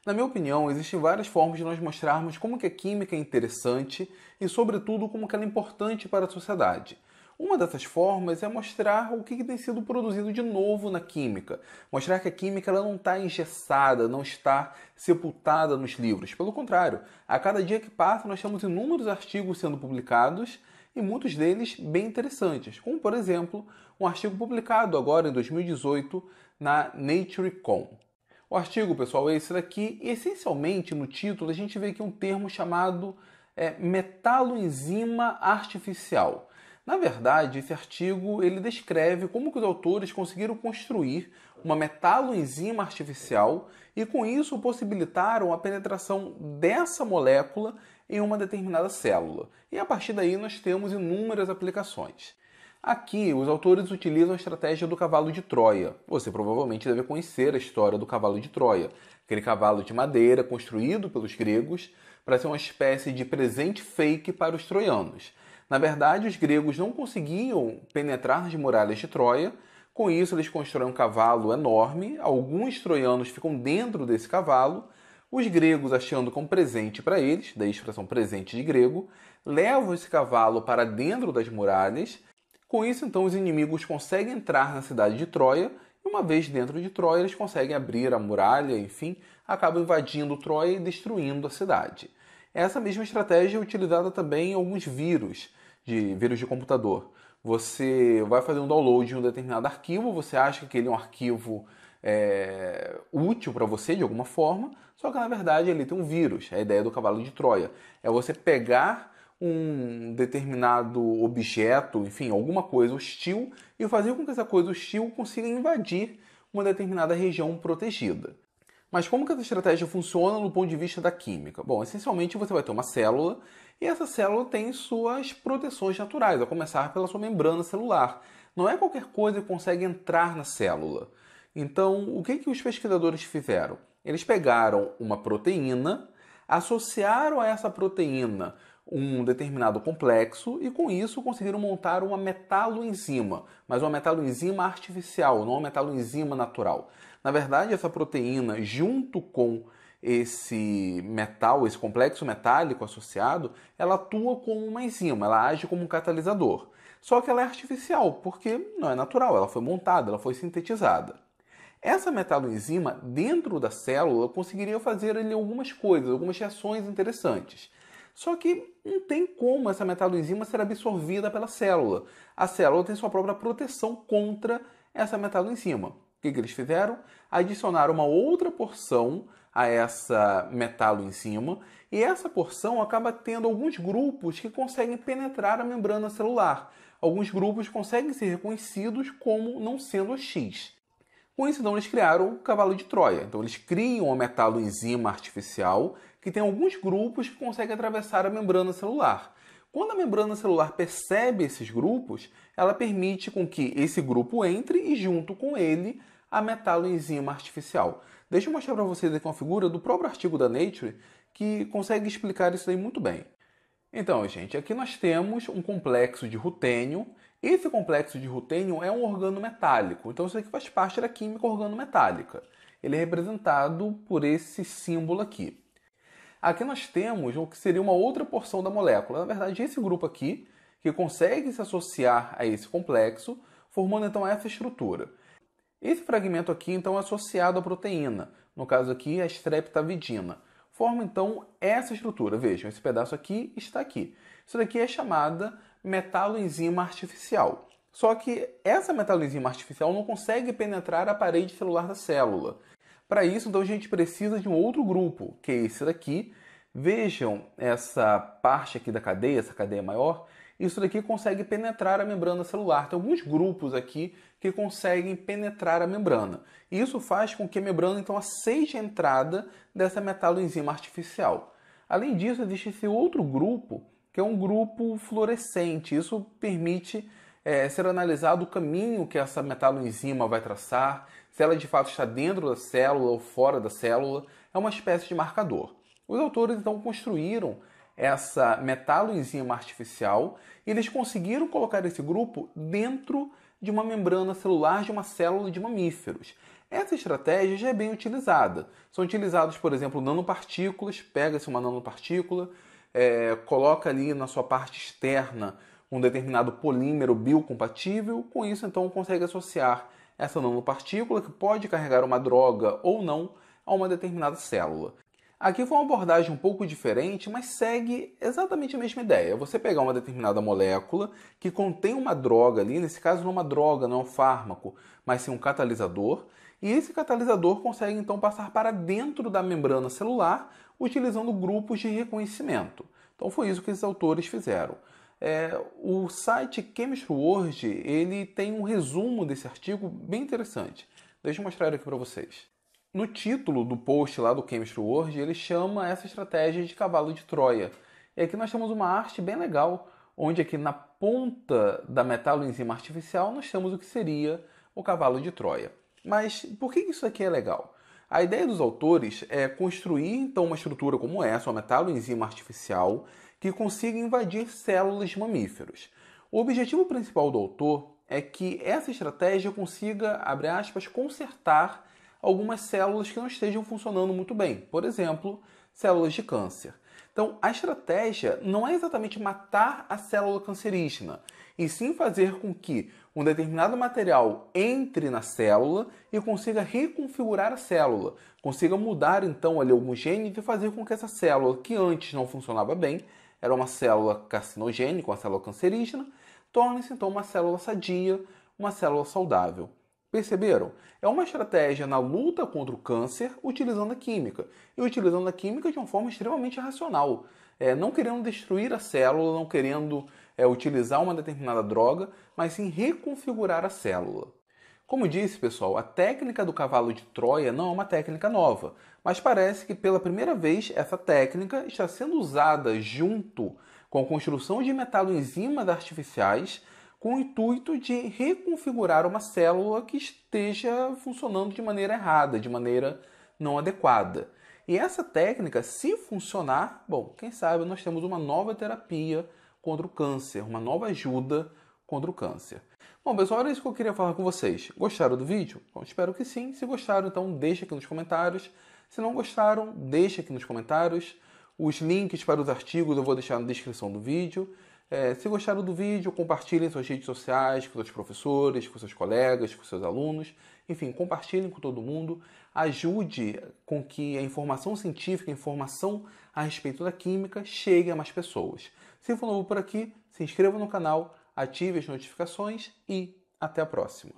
Na minha opinião, existem várias formas de nós mostrarmos como que a química é interessante e, sobretudo, como que ela é importante para a sociedade. Uma dessas formas é mostrar o que tem sido produzido de novo na química. Mostrar que a química ela não está engessada, não está sepultada nos livros. Pelo contrário, a cada dia que passa nós temos inúmeros artigos sendo publicados e muitos deles bem interessantes. Como, por exemplo, um artigo publicado agora em 2018 na Nature Com. O artigo, pessoal, é esse daqui e, essencialmente, no título a gente vê aqui um termo chamado metaloenzima artificial. Na verdade, esse artigo ele descreve como que os autores conseguiram construir uma metaloenzima artificial e, com isso, possibilitaram a penetração dessa molécula em uma determinada célula. E, a partir daí, nós temos inúmeras aplicações. Aqui, os autores utilizam a estratégia do cavalo de Troia. Você provavelmente deve conhecer a história do cavalo de Troia, aquele cavalo de madeira construído pelos gregos para ser uma espécie de presente fake para os troianos. Na verdade, os gregos não conseguiam penetrar nas muralhas de Troia, com isso eles constroem um cavalo enorme, alguns troianos ficam dentro desse cavalo, os gregos, achando como presente para eles, da expressão presente de grego, levam esse cavalo para dentro das muralhas. Com isso, então, os inimigos conseguem entrar na cidade de Troia e, uma vez dentro de Troia, eles conseguem abrir a muralha, enfim, acabam invadindo Troia e destruindo a cidade. Essa mesma estratégia é utilizada também em alguns vírus de computador. Você vai fazer um download de um determinado arquivo, você acha que ele é um arquivo útil para você de alguma forma, só que na verdade ele tem um vírus. A ideia do cavalo de Troia é você pegar um determinado objeto, enfim, alguma coisa hostil, e fazer com que essa coisa hostil consiga invadir uma determinada região protegida. Mas como que essa estratégia funciona no ponto de vista da química? Bom, essencialmente você vai ter uma célula e essa célula tem suas proteções naturais, a começar pela sua membrana celular. Não é qualquer coisa que consegue entrar na célula. Então, o que os pesquisadores fizeram? Eles pegaram uma proteína, associaram a essa proteína um determinado complexo e, com isso, conseguiram montar uma metaloenzima, mas uma metaloenzima artificial, não uma metaloenzima natural. Na verdade, essa proteína, junto com esse metal, esse complexo metálico associado, ela atua como uma enzima, ela age como um catalisador. Só que ela é artificial, porque não é natural, ela foi montada, ela foi sintetizada. Essa metaloenzima, dentro da célula, conseguiria fazer ali algumas coisas, algumas reações interessantes. Só que não tem como essa metaloenzima ser absorvida pela célula. A célula tem sua própria proteção contra essa metaloenzima. O que eles fizeram? Adicionaram uma outra porção a essa metaloenzima e essa porção acaba tendo alguns grupos que conseguem penetrar a membrana celular. Alguns grupos conseguem ser reconhecidos como não sendo hostis. Com isso, então, eles criaram o cavalo de Troia. Então, eles criam uma metaloenzima artificial que tem alguns grupos que conseguem atravessar a membrana celular. Quando a membrana celular percebe esses grupos, ela permite com que esse grupo entre e, junto com ele, a metaloenzima artificial. Deixa eu mostrar para vocês aqui uma figura do próprio artigo da Nature que consegue explicar isso aí muito bem. Então, gente, aqui nós temos um complexo de rutênio. Esse complexo de rutênio é um organometálico. Então, isso aqui faz parte da química organometálica. Ele é representado por esse símbolo aqui. Aqui nós temos o que seria uma outra porção da molécula. Na verdade, esse grupo aqui, que consegue se associar a esse complexo, formando então essa estrutura. Esse fragmento aqui, então, é associado à proteína. No caso aqui, a streptavidina. Forma, então, essa estrutura. Vejam, esse pedaço aqui está aqui. Isso daqui é chamada metaloenzima artificial. Só que essa metaloenzima artificial não consegue penetrar a parede celular da célula. Para isso, então, a gente precisa de um outro grupo, que é esse daqui. Vejam essa parte aqui da cadeia, essa cadeia maior. Isso daqui consegue penetrar a membrana celular. Tem alguns grupos aqui que conseguem penetrar a membrana. E isso faz com que a membrana, então, aceite a entrada dessa metaloenzima artificial. Além disso, existe esse outro grupo, que é um grupo fluorescente. Isso permite ser analisado o caminho que essa metaloenzima vai traçar, se ela de fato está dentro da célula ou fora da célula. É uma espécie de marcador. Os autores, então, construíram essa metaloenzima artificial e eles conseguiram colocar esse grupo dentro de uma membrana celular de uma célula de mamíferos. Essa estratégia já é bem utilizada. São utilizados, por exemplo, nanopartículas. Pega-se uma nanopartícula, coloca ali na sua parte externa um determinado polímero biocompatível. Com isso, então, consegue associar essa nanopartícula, que pode carregar uma droga ou não, a uma determinada célula. Aqui foi uma abordagem um pouco diferente, mas segue exatamente a mesma ideia. Você pegar uma determinada molécula que contém uma droga ali, nesse caso não é uma droga, não é um fármaco, mas sim um catalisador, e esse catalisador consegue então passar para dentro da membrana celular utilizando grupos de reconhecimento. Então foi isso que esses autores fizeram. O site Chemistry World ele tem um resumo desse artigo bem interessante. Deixa eu mostrar ele aqui para vocês. No título do post lá do Chemistry World, ele chama essa estratégia de cavalo de Troia. E aqui nós temos uma arte bem legal, onde aqui na ponta da metaloenzima artificial nós temos o que seria o cavalo de Troia. Mas por que isso aqui é legal? A ideia dos autores é construir então uma estrutura como essa, uma metaloenzima artificial, que consiga invadir células de mamíferos. O objetivo principal do autor é que essa estratégia consiga, abre aspas, consertar algumas células que não estejam funcionando muito bem. Por exemplo, células de câncer. Então, a estratégia não é exatamente matar a célula cancerígena, e sim fazer com que um determinado material entre na célula e consiga reconfigurar a célula, consiga mudar então ali alguns genes e fazer com que essa célula, que antes não funcionava bem, era uma célula carcinogênica, uma célula cancerígena, torne-se então uma célula sadia, uma célula saudável. Perceberam? É uma estratégia na luta contra o câncer utilizando a química. E utilizando a química de uma forma extremamente racional. Não querendo destruir a célula, não querendo utilizar uma determinada droga, mas sim reconfigurar a célula. Como disse, pessoal, a técnica do cavalo de Troia não é uma técnica nova, mas parece que pela primeira vez essa técnica está sendo usada junto com a construção de metaloenzimas artificiais com o intuito de reconfigurar uma célula que esteja funcionando de maneira errada, de maneira não adequada. E essa técnica, se funcionar, bom, quem sabe nós temos uma nova terapia contra o câncer, uma nova ajuda contra o câncer. Bom, pessoal, era isso que eu queria falar com vocês. Gostaram do vídeo? Bom, espero que sim. Se gostaram, então deixa aqui nos comentários. Se não gostaram, deixa aqui nos comentários. Os links para os artigos eu vou deixar na descrição do vídeo. Se gostaram do vídeo, compartilhem em suas redes sociais, com seus professores, com seus colegas, com seus alunos. Enfim, compartilhem com todo mundo. Ajude com que a informação científica, a informação a respeito da química chegue a mais pessoas. Se for novo por aqui, se inscreva no canal, ative as notificações e até a próxima.